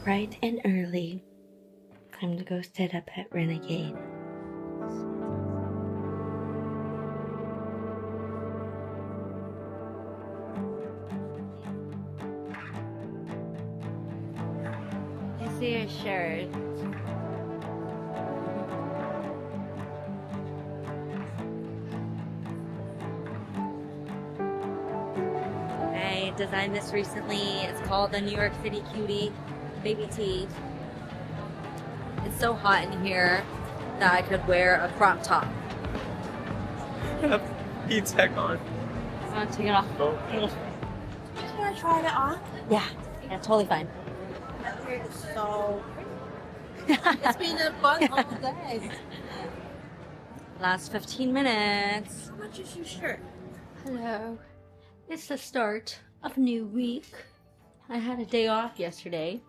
bright and early. Time to go sit up at Renegade. I see your shirt. I designed this recently. It's called the New York City Cutie Baby Tee. It's so hot in here that I could wear a crop top. P-Tech on. I want to take it off. Oh. Can I try it on? Yeah, totally fine. So it's been a fun all day. Last 15 minutes. How much is your shirt? Hello. It's the start of a new week. I had a day off yesterday.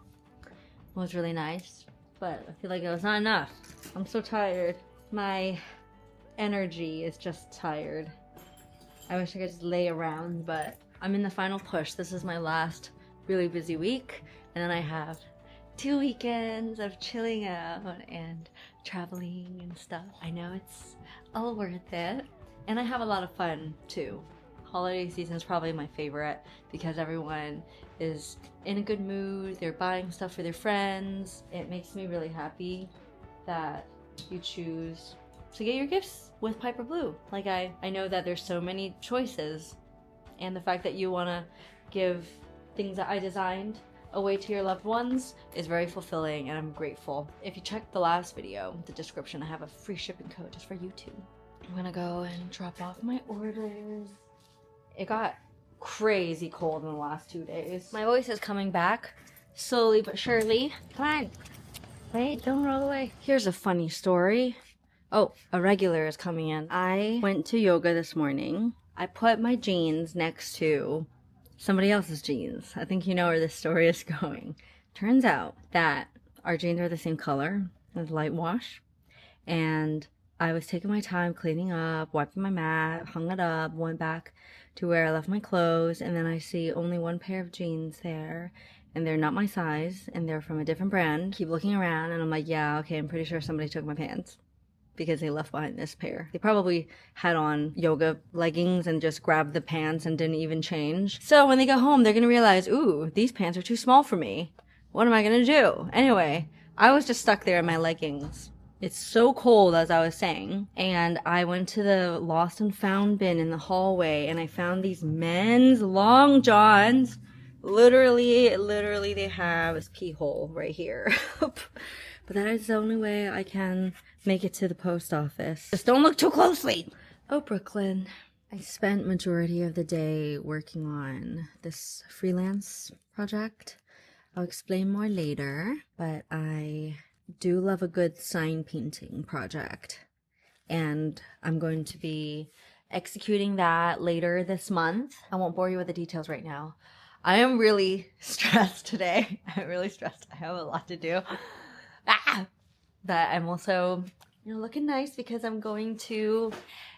It was really nice, but I feel like it was not enough. I'm so tired. My energy is just tired. I wish I could just lay around, but I'm in the final push. This is my last really busy week, and then I have 2 weekends of chilling out and traveling and stuff. I know it's all worth it, and I have a lot of fun too. Holiday season is probably my favorite because everyone is in a good mood. They're buying stuff for their friends. It makes me really happy that you choose to get your gifts with Pyper Blue. Like I know that there's so many choices, and the fact that you want to give things that I designed away to your loved ones is very fulfilling, and I'm grateful. If you check the last video, the description, I have a free shipping code just for you two. I'm gonna go and drop off my orders. It got crazy cold in the last 2 days. My voice is coming back slowly but surely. Come on. Wait, don't roll away. Here's a funny story. Oh, a regular is coming in. I went to yoga this morning. I put my jeans next to somebody else's jeans. I think you know where this story is going. Turns out that our jeans are the same color as light wash, and I was taking my time cleaning up, wiping my mat, hung it up, went back to where I left my clothes, and then I see only one pair of jeans there, and they're not my size, and they're from a different brand. Keep looking around, and I'm like, yeah, okay, I'm pretty sure somebody took my pants because they left behind this pair. They probably had on yoga leggings and just grabbed the pants and didn't even change. So when they go home, they're gonna realize, ooh, these pants are too small for me. What am I gonna do? Anyway, I was just stuck there in my leggings. It's so cold, as I was saying, and I went to the lost and found bin in the hallway, and I found these men's long johns. Literally they have this pee hole right here. But that is the only way I can make it to the post office. Just don't look too closely. Oh, Brooklyn. I spent majority of the day working on this freelance project. I'll explain more later, but I do love a good sign painting project, and I'm going to be executing that later this month. I won't bore you with the details right now. I am really stressed today. I'm really stressed. I have a lot to do. But I'm also, looking nice because I'm going to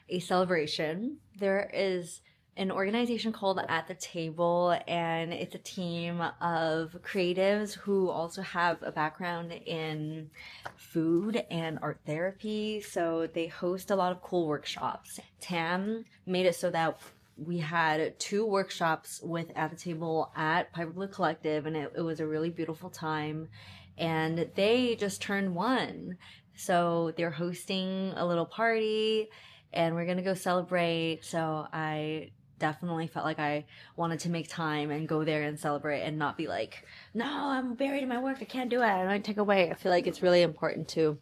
a celebration. There is an organization called At the Table, and it's a team of creatives who also have a background in food and art therapy. So they host a lot of cool workshops. Tam made it so that we had 2 workshops with At the Table at Pyper Blue Collective, and it was a really beautiful time. And they just turned 1. So they're hosting a little party, and we're gonna go celebrate. So I definitely felt like I wanted to make time and go there and celebrate and not be like, no, I'm buried in my work, I can't do it, I don't take away. I feel like it's really important to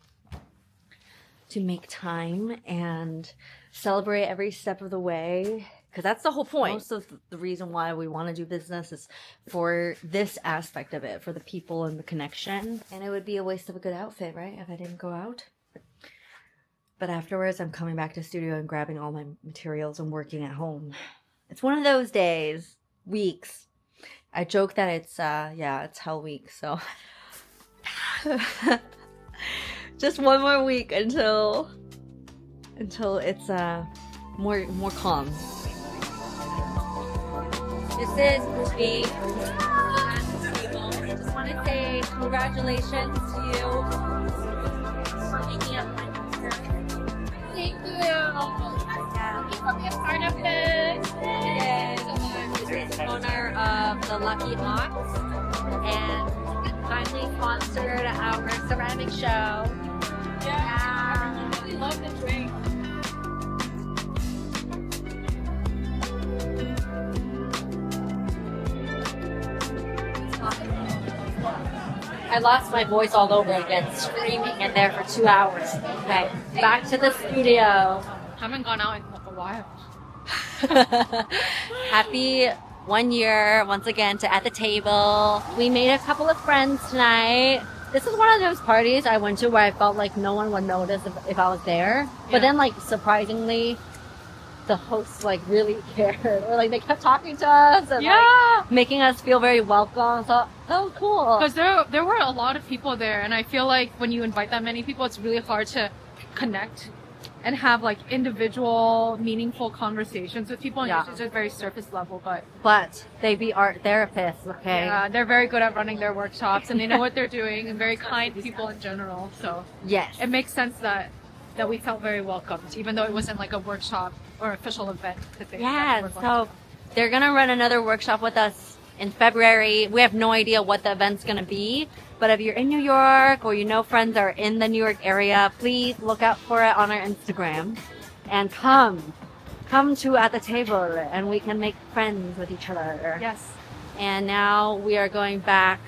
make time and celebrate every step of the way, because that's the whole point. Most of the reason why we want to do business is for this aspect of it, for the people and the connection. And it would be a waste of a good outfit, right, if I didn't go out. But afterwards, I'm coming back to the studio and grabbing all my materials and working at home. It's one of those days, weeks. I joke that it's Hell Week, so. Just one more week until it's more calm. This is Ruby. Just want want to say congratulations to you for making up my Thank you. Thank you for being a part of this. Yes, the owner of the Lucky Ox and kindly sponsored our ceramic show. Yeah. I really love the drink. I lost my voice all over again, screaming in there for 2 hours. Okay, back to the studio. Haven't gone out in a while. Happy 1 year once again to At the Table. We made a couple of friends tonight. This is one of those parties I went to where I felt like no one would notice if I was there. But then, like, surprisingly, the hosts like really cared, or like they kept talking to us and like making us feel very welcome. So oh, cool. Because there were a lot of people there, and I feel like when you invite that many people, it's really hard to connect and have like individual, meaningful conversations with people. And Yeah. it's just very surface level, But they be art therapists, okay? yeah, they're very good at running their workshops, and they know what they're doing, and very kind people in general. So Yes. it makes sense that we felt very welcomed, even though it wasn't like a workshop or official event. Yeah, so they're gonna run another workshop with us in February. We have no idea what the event's gonna be, but if you're in New York or you know friends are in the New York area, please look out for it on our Instagram and come to At the Table and we can make friends with each other. Yes. And now we are going back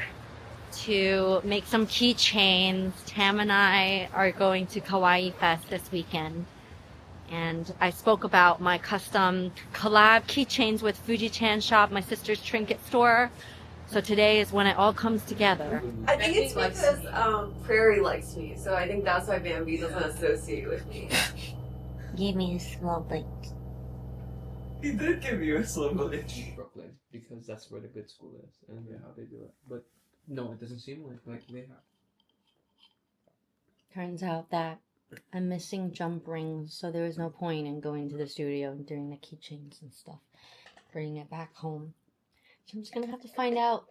to make some keychains. Tam and I are going to KAWAII Fest this weekend. And I spoke about my custom collab keychains with Fuji-chan shop, my sister's trinket store. So today is when it all comes together. I think it's because Prairie likes me, so I think that's why Bambi doesn't associate with me. Give me a small bite. He did give you a slow village. Brooklyn, because that's where the good school is and how they do it. But no, it doesn't seem like they have. Turns out that I'm missing jump rings, so there was no point in going to the studio and doing the keychains and stuff, bringing it back home. So I'm just gonna have to find out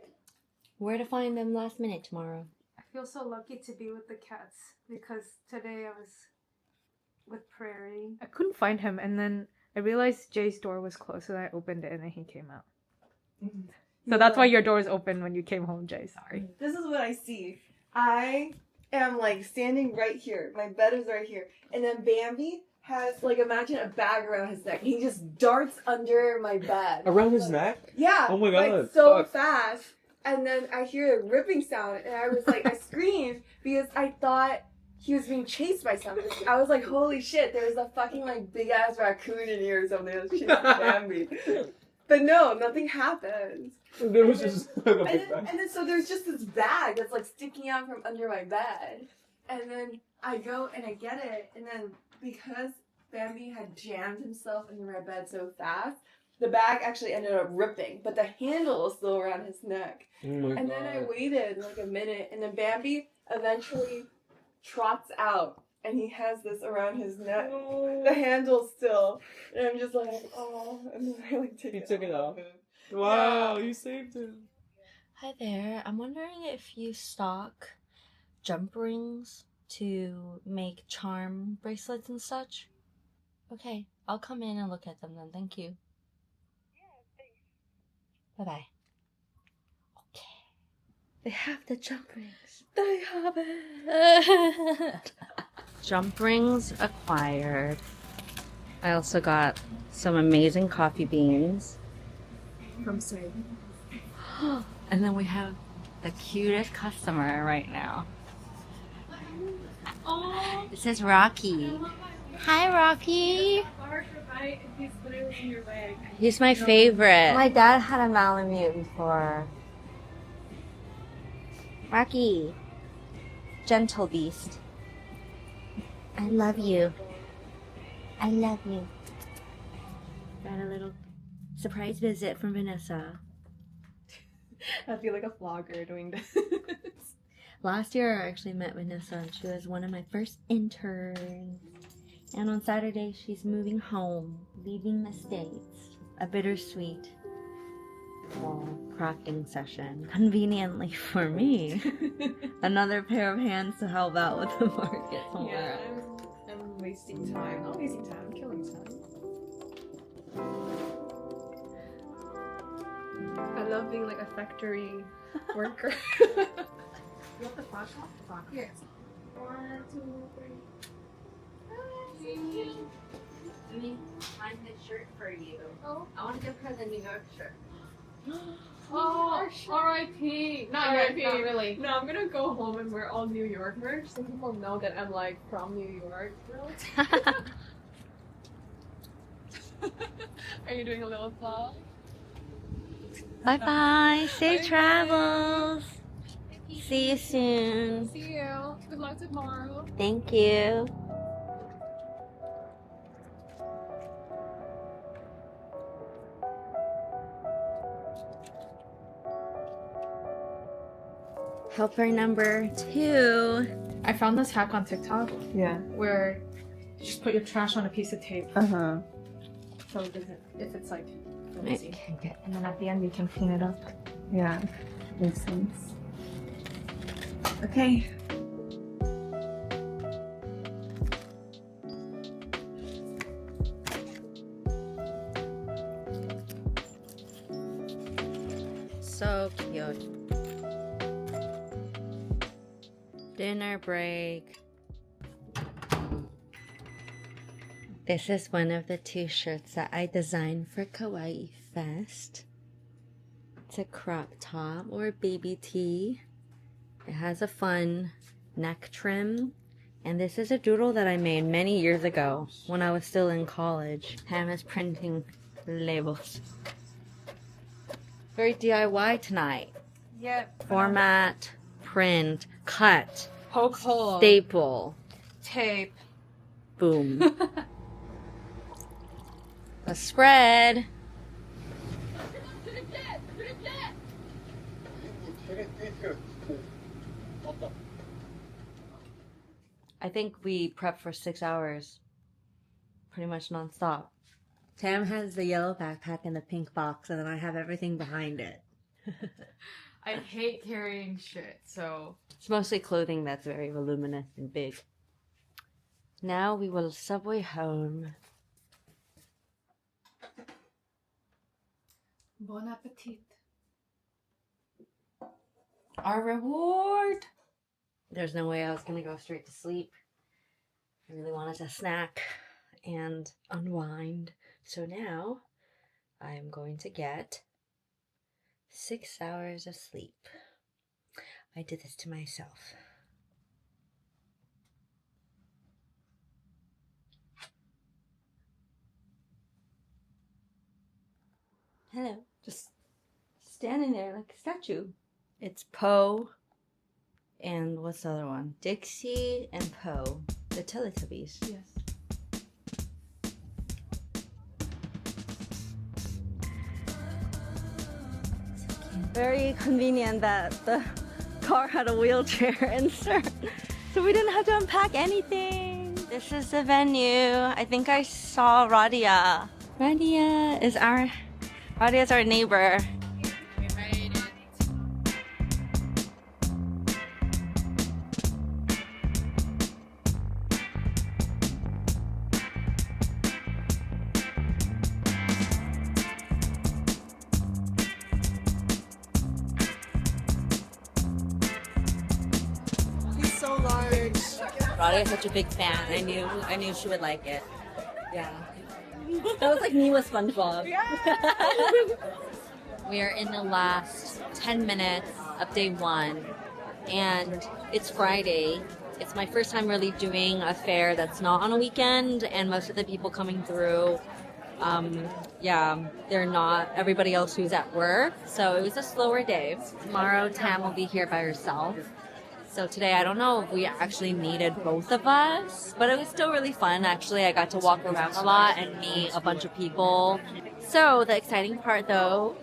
where to find them last minute tomorrow. I feel so lucky to be with the cats because today I was with Prairie. I couldn't find him, and then I realized Jay's door was closed, so I opened it, and then he came out. So that's why your door is open when you came home, Jay. Sorry. This is what I see. I am like standing right here. My bed is right here. And then Bambi has like, imagine a bag around his neck. He just darts under my bed. Around his neck? Yeah. Oh my God, Like so fuck. fast. And then I hear a ripping sound and I was like, I screamed because I thought he was being chased by something. I was like, holy shit, there's a fucking like big ass raccoon in here or something that's chasing Bambi. But no, nothing happened. There was just like a big bag. And then so there's just this bag that's like sticking out from under my bed. And then I go and I get it. And then because Bambi had jammed himself under my bed so fast, the bag actually ended up ripping. But the handle was still around his neck. Oh my And God. then I waited like a minute. And then Bambi eventually trots out. And he has this around his neck. The handle still. And I'm just like, oh. And then I like take He it took it off. off. Wow, you saved him. Hi there. I'm wondering if you stock jump rings to make charm bracelets and such. Okay, I'll come in and look at them then. Thank you. Bye-bye. Okay. They have the jump rings. They have it. Jump rings acquired. I also got some amazing coffee beans. I'm sorry. And then we have the cutest customer right now. This is Rocky. Hi, Rocky. He's my favorite. My dad had a Malamute before. Rocky. Gentle beast. I love you. I love you. Got a little surprise visit from Vanessa. I feel like a vlogger doing this. Last year I actually met Vanessa and she was one of my first interns. And on Saturday she's moving home, leaving the States. A bittersweet little crafting session. Conveniently for me, another pair of hands to help out with the market somewhere. Yeah, I'm wasting time. Not wasting time, I'm killing time. I love being like a factory worker. You want the flash off? Yes. 1, 2, 3. Let me find a shirt for you. Oh. I want to give her the New York shirt. Oh, R.I.P. Not R.I.P. Not really. No, I'm gonna go home and wear all New York merch so people know that I'm like from New York. Are you doing a little vlog? Bye bye. Safe travels. See you soon. See you. Good luck tomorrow. Thank you. Helper number 2. I found this hack on TikTok Yeah. where you just put your trash on a piece of tape Uh-huh. so it doesn't, if it's like Okay, flimsy. good. And then at the end you can clean it up. Yeah. Makes sense. Okay. So cute. Dinner break. This is one of the 2 shirts that I designed for KAWAII Fest. It's a crop top or baby tee. It has a fun neck trim. And this is a doodle that I made many years ago when I was still in college. Pam is printing labels. Very DIY tonight. Yep. Format, print, cut, Poke hole. staple, Tape. boom. A spread. I think we prep for 6 hours. Pretty much nonstop. Tam has the yellow backpack and the pink box, and then I have everything behind it. I hate carrying shit, so It's mostly clothing that's very voluminous and big. Now we will subway home. bon appetit. Our reward! There's no way I was gonna go straight to sleep. I really wanted to snack and unwind. So now I'm going to get 6 hours of sleep. I did this to myself. Hello. Just standing there like a statue. It's Poe and what's the other one? Dixie and Poe, the Teletubbies. Yes. Very convenient that the car had a wheelchair insert, so we didn't have to unpack anything. This is the venue. I think I saw Radia. Radia's our neighbor. He's so large. Radia is such a big fan. I knew she would like it. Yeah. That was like me with SpongeBob. We are in the last 10 minutes of day 1, and it's Friday. It's my first time really doing a fair that's not on a weekend, and most of the people coming through, they're not everybody else who's at work. So it was a slower day. Tomorrow, Tam will be here by herself. So today, I don't know if we actually needed both of us, but it was still really fun. Actually, I got to walk around a lot and meet a bunch of people. So the exciting part, though,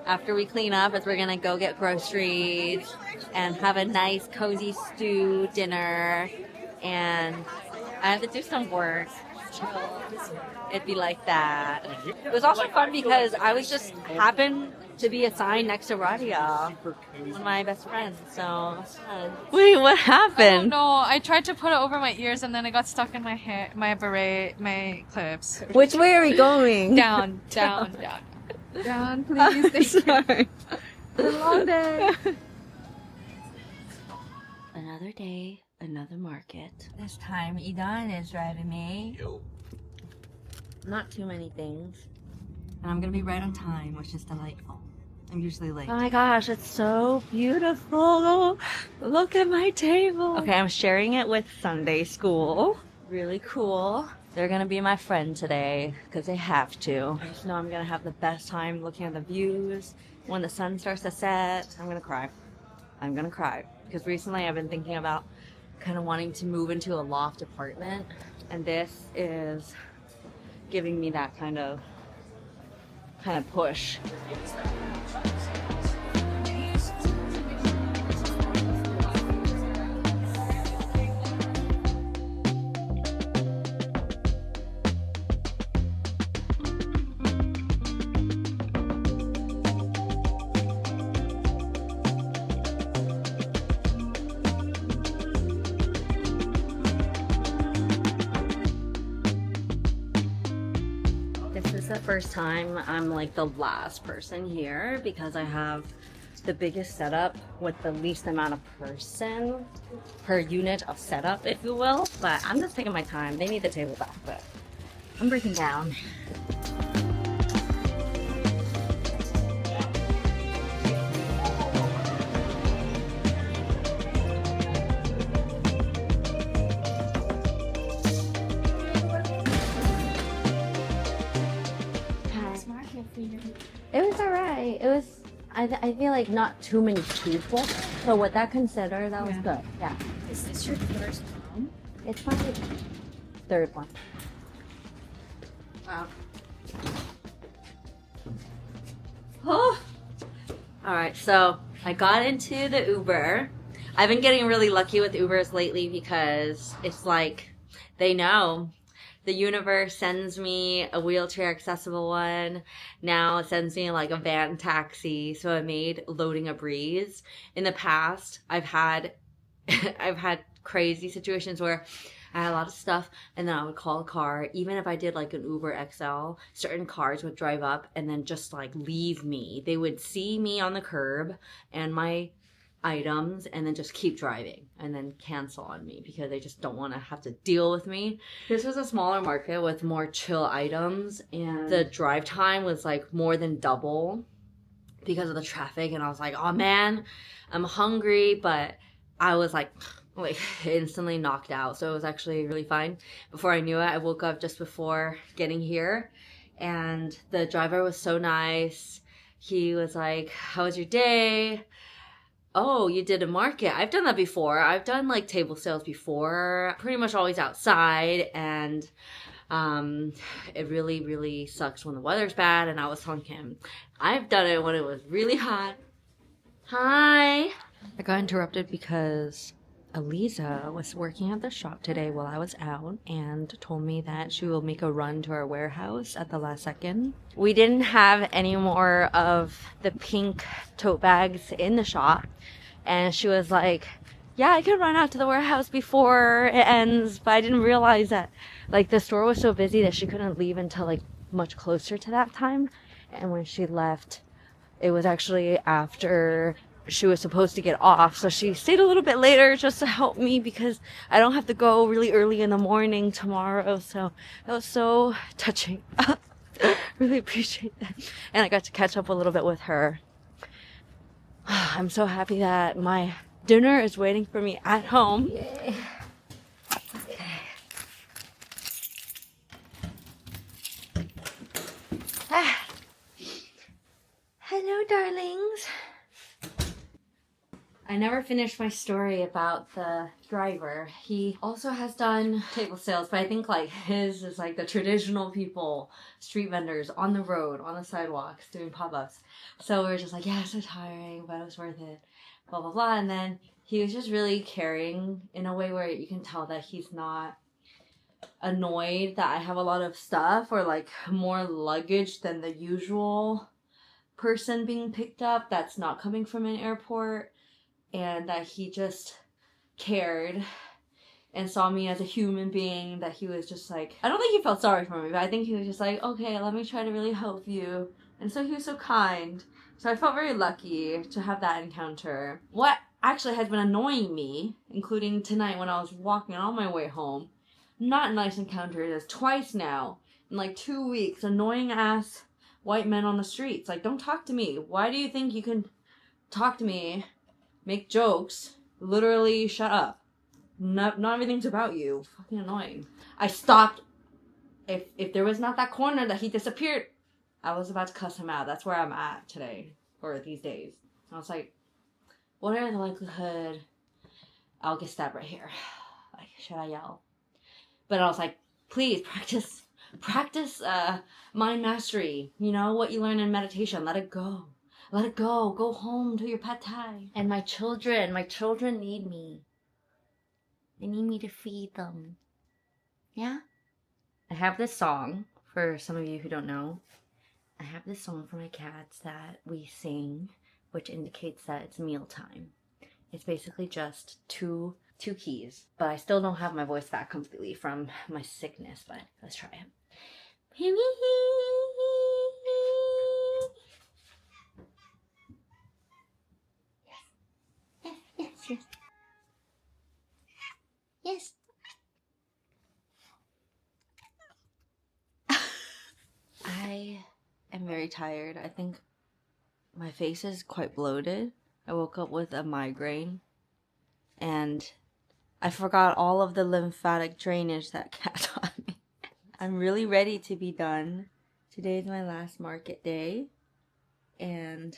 after we clean up, is we're gonna go get groceries and have a nice, cozy stew dinner. And I have to do some work. It'd be like that. It was also fun because I was just happened to be assigned next to Radia, one of my best friends. So that's fun. Wait, what happened? No, I tried to put it over my ears and then it got stuck in my hair, my beret, my clips. Which way are we going? Down, down, down. Down, please. Sorry. It's a long day. Another day, another market. This time, Idan is driving me. Not too many things. And I'm gonna be right on time, which is delightful. I'm usually late. Oh my gosh, it's so beautiful. Look at my table. Okay, I'm sharing it with Sunday school. Really cool. They're gonna be my friend today because they have to. I just know I'm gonna have the best time looking at the views. When the sun starts to set, I'm gonna cry. I'm gonna cry. Because recently I've been thinking about kind of wanting to move into a loft apartment. And this is giving me that kind of push. This is the first time I'm like the last person here because I have the biggest setup with the least amount of person per unit of setup, if you will. But I'm just taking my time. They need the table back, but I'm breaking down. It was alright. It was, I feel like not too many people. So what that considered, that was good. Yeah. Is this your first home? It's my third one. Wow. Oh. Alright, so I got into the Uber. I've been getting really lucky with Ubers lately because it's like they know. The universe sends me a wheelchair accessible one. Now it sends me like a van taxi. So it made loading a breeze. In the past, I've had crazy situations where I had a lot of stuff and then I would call a car. Even if I did like an Uber XL, certain cars would drive up and then just like leave me. They would see me on the curb and my items and then just keep driving and then cancel on me because they just don't want to have to deal with me. This was a smaller market with more chill items and the drive time was like more than double because of the traffic, and I was like, oh man, I'm hungry, but I was like instantly knocked out. So it was actually really fine. Before I knew it, I woke up just before getting here and the driver was so nice. He was like, how was your day? Oh, you did a market. I've done that before. I've done like table sales before, pretty much always outside, and it really, really sucks when the weather's bad. And I was telling him, I've done it when it was really hot. Hi. I got interrupted because Eliza was working at the shop today while I was out and told me that she will make a run to our warehouse at the last second. We didn't have any more of the pink tote bags in the shop, and she was like, yeah, I could run out to the warehouse before it ends, but I didn't realize that like the store was so busy that she couldn't leave until like much closer to that time. And when she left, it was actually after she was supposed to get off, so she stayed a little bit later just to help me because I don't have to go really early in the morning tomorrow. So that was so touching. Really appreciate that. And I got to catch up a little bit with her. I'm so happy that my dinner is waiting for me at home. Yay. Okay. Hello, darlings. I never finished my story about the driver. He also has done table sales, but I think like his is like the traditional people, street vendors on the road, on the sidewalks, doing pop-ups. So we were just like, yeah, it's so tiring, but it was worth it, blah, blah, blah. And then he was just really caring in a way where you can tell that he's not annoyed that I have a lot of stuff or like more luggage than the usual person being picked up that's not coming from an airport, and that he just cared and saw me as a human being, that he was just like, I don't think he felt sorry for me, but I think he was just like, okay, let me try to really help you. And so he was so kind. So I felt very lucky to have that encounter. What actually has been annoying me, including tonight when I was walking on my way home, not nice encounters, twice now in like 2 weeks, annoying ass white men on the streets. Like, don't talk to me. Why do you think you can talk to me, make jokes, literally shut up? Not everything's about you. Fucking annoying. I stopped. If there was not that corner that he disappeared, I was about to cuss him out. That's where I'm at today, or these days. I was like, what are the likelihood I'll get stabbed right here? Like, should I yell? But I was like, please practice mind mastery. You know what you learn in meditation. Let it go. Let it go. Go home to your pad thai. And my children need me. They need me to feed them. Yeah? I have this song, for some of you who don't know. I have this song for my cats that we sing, which indicates that it's mealtime. It's basically just two keys. But I still don't have my voice back completely from my sickness, but let's try it. Yes. Yes. I am very tired. I think my face is quite bloated. I woke up with a migraine and I forgot all of the lymphatic drainage that cat taught me. I'm really ready to be done. Today is my last market day and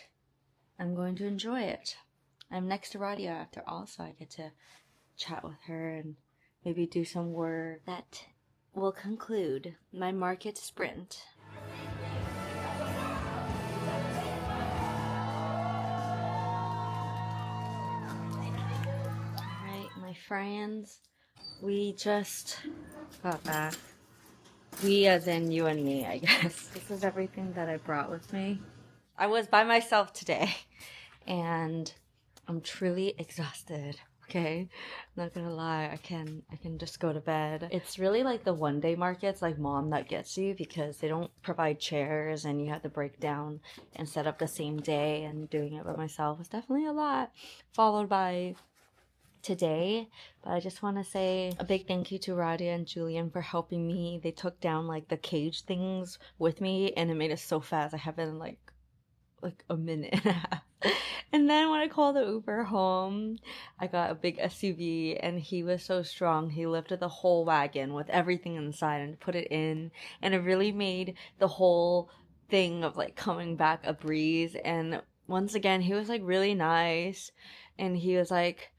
I'm going to enjoy it. I'm next to Radia after all, so I get to chat with her and maybe do some work. That will conclude my market sprint. Alright, my friends, we just got back. We as in you and me, I guess. This is everything that I brought with me. I was by myself today and I'm truly exhausted. Okay, I'm not gonna lie, I can just go to bed. It's really like the one day markets like MAUM that gets you, because they don't provide chairs and you have to break down and set up the same day, and doing it by myself was definitely a lot, followed by today. But I just want to say a big thank you to Radia and Julian for helping me. They took down like the cage things with me and it made it so fast. I have been like a minute and a half. And then when I called the Uber home, I got a big SUV and he was so strong. He lifted the whole wagon with everything inside and put it in, and it really made the whole thing of like coming back a breeze. And once again, he was like really nice, and he was like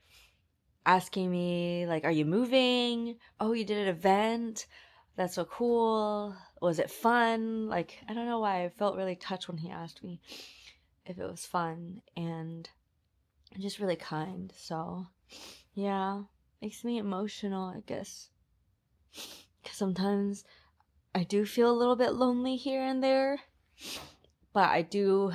asking me like, are you moving? Oh, you did an event? That's so cool. Was it fun? Like, I don't know why I felt really touched when he asked me if it was fun, and just really kind. So yeah, makes me emotional, I guess, because sometimes I do feel a little bit lonely here and there, but I do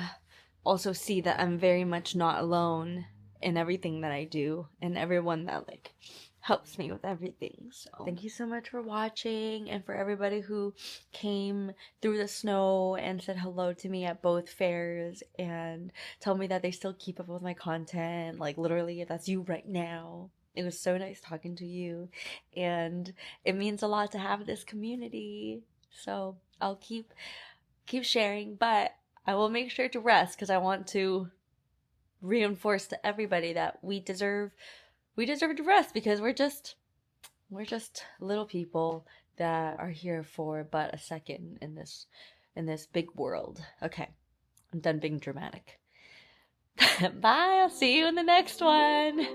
also see that I'm very much not alone in everything that I do, and everyone that like helps me with everything. So thank you so much for watching, and for everybody who came through the snow and said hello to me at both fairs and told me that they still keep up with my content. Like literally, if that's you right now, it was so nice talking to you, and it means a lot to have this community. So I'll keep sharing, but I will make sure to rest, because I want to reinforce to everybody that we deserve to rest, because we're just little people that are here for but a second in this big world. Okay, I'm done being dramatic. Bye, I'll see you in the next one.